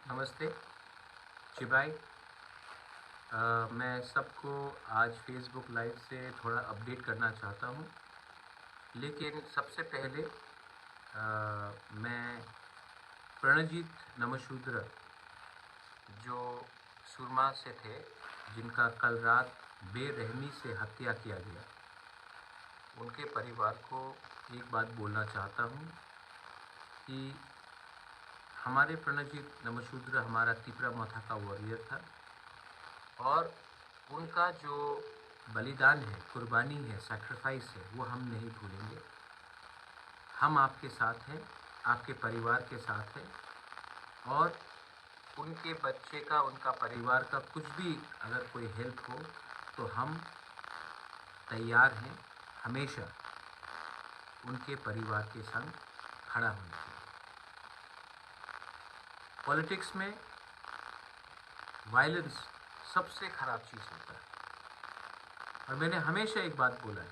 नमस्ते जी भाई। मैं सबको आज फेसबुक लाइव से थोड़ा अपडेट करना चाहता हूँ, लेकिन सबसे पहले मैं प्रणजीत नमशूद्र जो सुरमा से थे, जिनका कल रात बेरहमी से हत्या किया गया, उनके परिवार को एक बात बोलना चाहता हूँ कि हमारे प्रणजीत नमशूद्र हमारा तिपरा माथा का वॉरियर था और उनका जो बलिदान है, कुर्बानी है, सैक्रिफाइस है, वो हम नहीं भूलेंगे। हम आपके साथ हैं, आपके परिवार के साथ हैं और उनके बच्चे का, उनका परिवार का कुछ भी अगर कोई हेल्प हो तो हम तैयार हैं हमेशा उनके परिवार के संग खड़ा होने के लिए। पॉलिटिक्स में वायलेंस सबसे खराब चीज़ होता है और मैंने हमेशा एक बात बोला है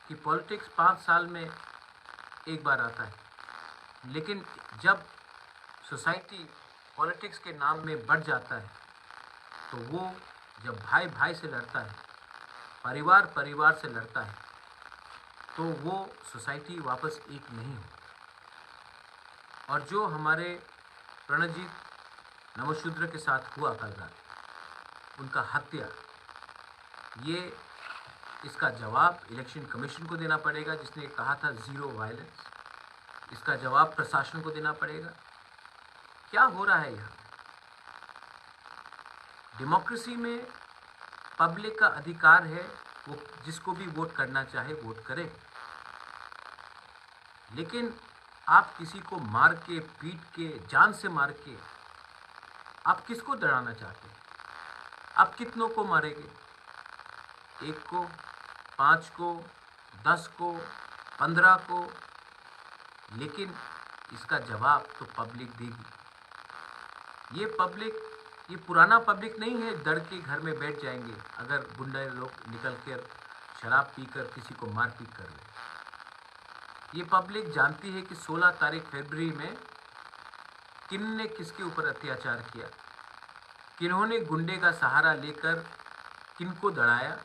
कि पॉलिटिक्स 5 साल में एक बार आता है, लेकिन जब सोसाइटी पॉलिटिक्स के नाम में बढ़ जाता है तो वो जब भाई भाई से लड़ता है, परिवार परिवार से लड़ता है, तो वो सोसाइटी वापस एक नहीं हो। और जो हमारे प्रणजीत नमशूद्र के साथ हुआ कल रात, उनका हत्या, ये इसका जवाब इलेक्शन कमीशन को देना पड़ेगा, जिसने कहा था ज़ीरो वायलेंस। इसका जवाब प्रशासन को देना पड़ेगा। क्या हो रहा है यहाँ? डेमोक्रेसी में पब्लिक का अधिकार है, वो जिसको भी वोट करना चाहे वोट करे, लेकिन आप किसी को मार के, पीट के, जान से मार के आप किसको डराना चाहते हैं? आप कितनों को मारेंगे? 1 को, 5 को, 10 को, 15 को? लेकिन इसका जवाब तो पब्लिक देगी। ये पब्लिक, ये पुराना पब्लिक नहीं है डर के घर में बैठ जाएंगे अगर गुंडे लोग निकल कर शराब पीकर किसी को मारपीट कर ले। ये पब्लिक जानती है कि 16 तारीख फरवरी में किनने किसके ऊपर अत्याचार किया, किन्होंने गुंडे का सहारा लेकर किनको दड़ाया,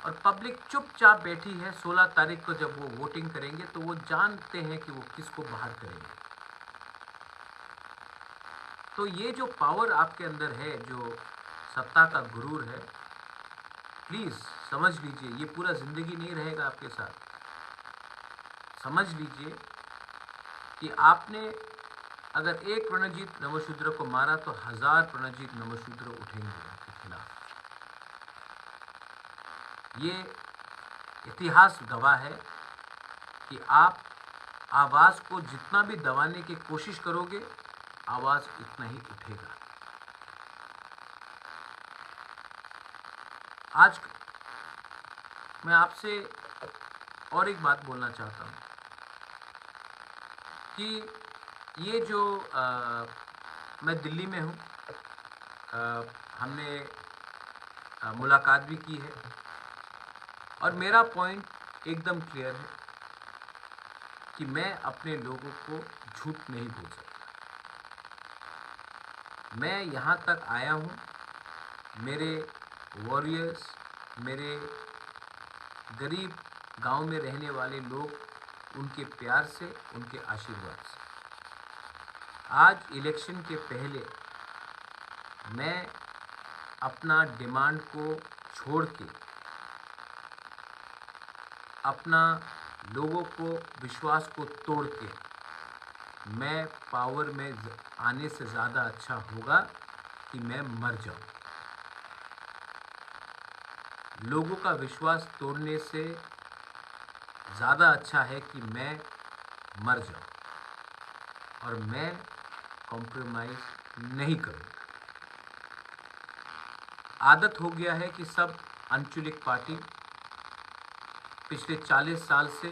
और पब्लिक चुपचाप बैठी है। 16 तारीख को जब वो वोटिंग करेंगे तो वो जानते हैं कि वो किसको बाहर करेंगे। तो ये जो पावर आपके अंदर है, जो सत्ता का गुरूर है, प्लीज़ समझ लीजिए, ये पूरा ज़िंदगी नहीं रहेगा आपके साथ। समझ लीजिए कि आपने अगर एक प्रणजीत नमशूद्र को मारा तो 1000 प्रणजीत नमशूद्र उठेंगे आपके खिलाफ। ये इतिहास गवाह है कि आप आवाज़ को जितना भी दबाने की कोशिश करोगे, आवाज़ इतना ही उठेगा। आज मैं आपसे और एक बात बोलना चाहता हूँ कि ये जो मैं दिल्ली में हूँ, हमने मुलाकात भी की है और मेरा पॉइंट एकदम क्लियर है कि मैं अपने लोगों को झूठ नहीं बोल सकता। मैं यहाँ तक आया हूँ, मेरे वॉरियर्स, मेरे गरीब गांव में रहने वाले लोग, उनके प्यार से, उनके आशीर्वाद से। आज इलेक्शन के पहले मैं अपना डिमांड को छोड़ के, अपना लोगों को विश्वास को तोड़ के, मैं पावर में आने से ज़्यादा अच्छा होगा कि मैं मर जाऊं। लोगों का विश्वास तोड़ने से ज़्यादा अच्छा है कि मैं मर जाऊं और मैं कॉम्प्रोमाइज़ नहीं करूंगा। आदत हो गया है कि सब अनचुलिक पार्टी पिछले 40 साल से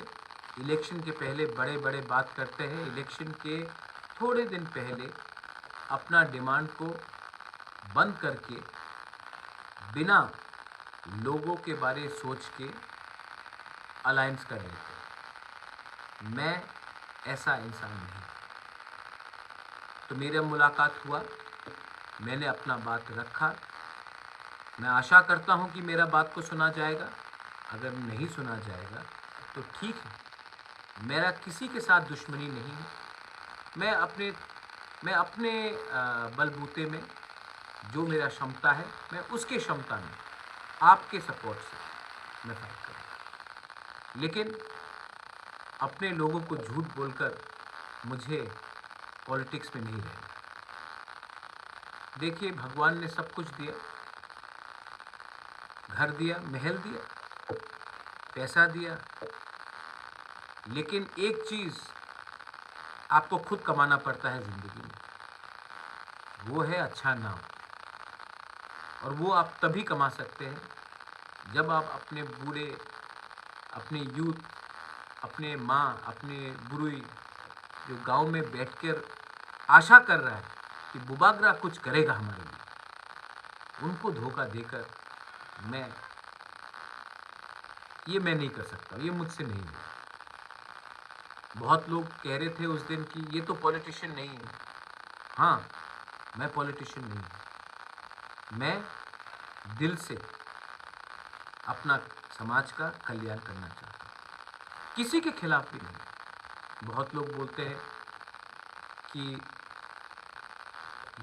इलेक्शन के पहले बड़े बड़े बात करते हैं, इलेक्शन के थोड़े दिन पहले अपना डिमांड को बंद करके बिना लोगों के बारे सोच के अलायंस कर लेते हैं। मैं ऐसा इंसान नहीं। तो मेरा मुलाकात हुआ, मैंने अपना बात रखा। मैं आशा करता हूँ कि मेरा बात को सुना जाएगा। अगर नहीं सुना जाएगा तो ठीक है, मेरा किसी के साथ दुश्मनी नहीं है। मैं अपने बलबूते में जो मेरा क्षमता है, मैं उसके क्षमता में आपके सपोर्ट से मैं फाइट करूँगा। लेकिन अपने लोगों को झूठ बोलकर मुझे पॉलिटिक्स में नहीं रहना। देखिए, भगवान ने सब कुछ दिया, घर दिया, महल दिया, पैसा दिया, लेकिन एक चीज़ आपको खुद कमाना पड़ता है ज़िंदगी में, वो है अच्छा नाम। और वो आप तभी कमा सकते हैं जब आप अपने बूढ़े, अपने यूथ, अपने माँ, अपने बुढ़ी जो गांव में बैठकर आशा कर रहा है कि बुबागरा कुछ करेगा हमारे लिए, उनको धोखा देकर मैं नहीं कर सकता, ये मुझसे नहीं है। बहुत लोग कह रहे थे उस दिन कि ये तो पॉलिटिशियन नहीं है। हाँ, मैं पॉलिटिशियन नहीं हूँ। मैं दिल से अपना समाज का कल्याण करना चाहता हूँ, किसी के खिलाफ भी नहीं। बहुत लोग बोलते हैं कि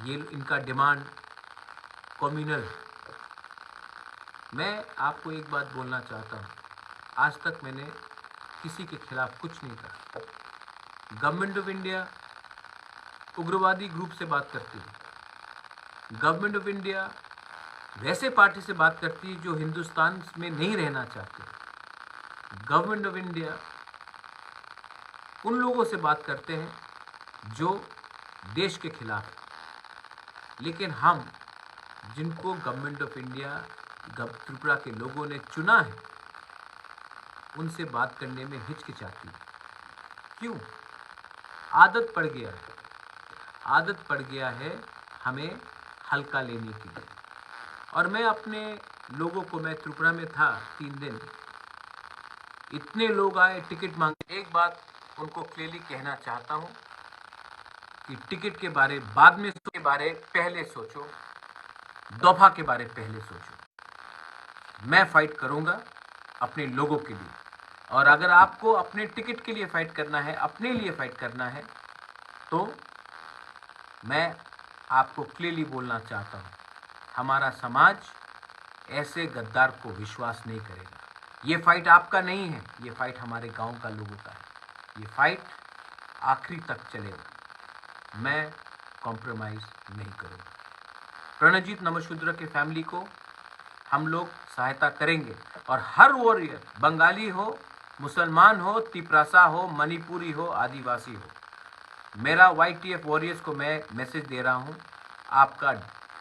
ये इनका डिमांड कम्युनल। मैं आपको एक बात बोलना चाहता हूँ, आज तक मैंने किसी के खिलाफ कुछ नहीं कहा। गवर्नमेंट ऑफ इंडिया उग्रवादी ग्रुप से बात करती है। गवर्नमेंट ऑफ इंडिया वैसे पार्टी से बात करती है जो हिंदुस्तान में नहीं रहना चाहते। गवर्नमेंट ऑफ इंडिया उन लोगों से बात करते हैं जो देश के खिलाफ है। लेकिन हम जिनको गवर्नमेंट ऑफ इंडिया, त्रिपुरा के लोगों ने चुना है, उनसे बात करने में हिचकिचाती है। क्यों? आदत पड़ गया है। आदत पड़ गया है हमें हल्का लेने की। और मैं अपने लोगों को, मैं त्रिपुरा में था 3 दिन, इतने लोग आए टिकट मांगे। एक बात उनको क्लियरली कहना चाहता हूँ कि टिकट के बारे बाद में के बारे पहले सोचो, दफा के बारे पहले सोचो। मैं फाइट करूँगा अपने लोगों के लिए। और अगर आपको अपने टिकट के लिए फाइट करना है, अपने लिए फाइट करना है, तो मैं आपको क्लियरली बोलना चाहता हूँ, हमारा समाज ऐसे गद्दार को विश्वास नहीं करेगा। ये फाइट आपका नहीं है, ये फाइट हमारे गांव का लोगों का है। ये फाइट आखिरी तक चलेगा। मैं कॉम्प्रोमाइज़ नहीं करूँगा। प्रणजीत नमशूद्र के फैमिली को हम लोग सहायता करेंगे। और हर वॉरियर, बंगाली हो, मुसलमान हो, तिपरासा हो, मणिपुरी हो, आदिवासी हो, मेरा YTF वॉरियर्स को मैं मैसेज दे रहा हूँ, आपका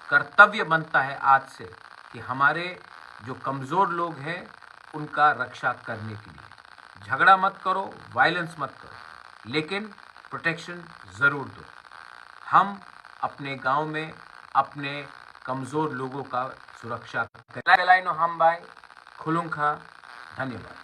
कर्तव्य बनता है आज से कि हमारे जो कमज़ोर लोग हैं उनका रक्षा करने के लिए झगड़ा मत करो, वायलेंस मत करो, लेकिन प्रोटेक्शन ज़रूर दो। हम अपने गांव में अपने कमज़ोर लोगों का सुरक्षा करें। हम बाय खुलुंखा, धन्यवाद।